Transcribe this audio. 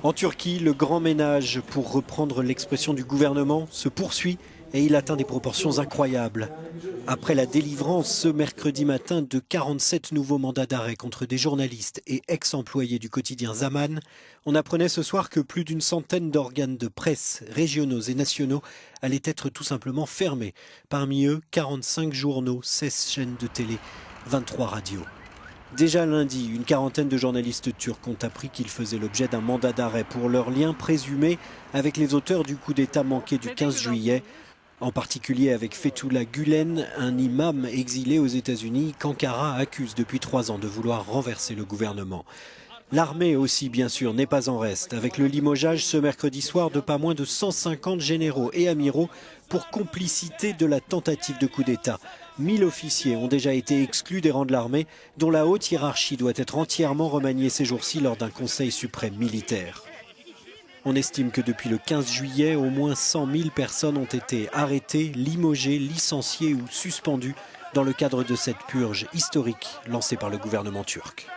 En Turquie, le grand ménage, pour reprendre l'expression du gouvernement, se poursuit et il atteint des proportions incroyables. Après la délivrance ce mercredi matin de 47 nouveaux mandats d'arrêt contre des journalistes et ex-employés du quotidien Zaman, on apprenait ce soir que plus d'une centaine d'organes de presse régionaux et nationaux allaient être tout simplement fermés. Parmi eux, 45 journaux, 16 chaînes de télé, 23 radios. Déjà lundi, une quarantaine de journalistes turcs ont appris qu'ils faisaient l'objet d'un mandat d'arrêt pour leur lien présumé avec les auteurs du coup d'État manqué du 15 juillet, en particulier avec Fethullah Gülen, un imam exilé aux États-Unis qu'Ankara accuse depuis 3 ans de vouloir renverser le gouvernement. L'armée aussi, bien sûr, n'est pas en reste, avec le limogeage ce mercredi soir de pas moins de 150 généraux et amiraux pour complicité de la tentative de coup d'État. 1000 officiers ont déjà été exclus des rangs de l'armée, dont la haute hiérarchie doit être entièrement remaniée ces jours-ci lors d'un conseil suprême militaire. On estime que depuis le 15 juillet, au moins 100 000 personnes ont été arrêtées, limogées, licenciées ou suspendues dans le cadre de cette purge historique lancée par le gouvernement turc.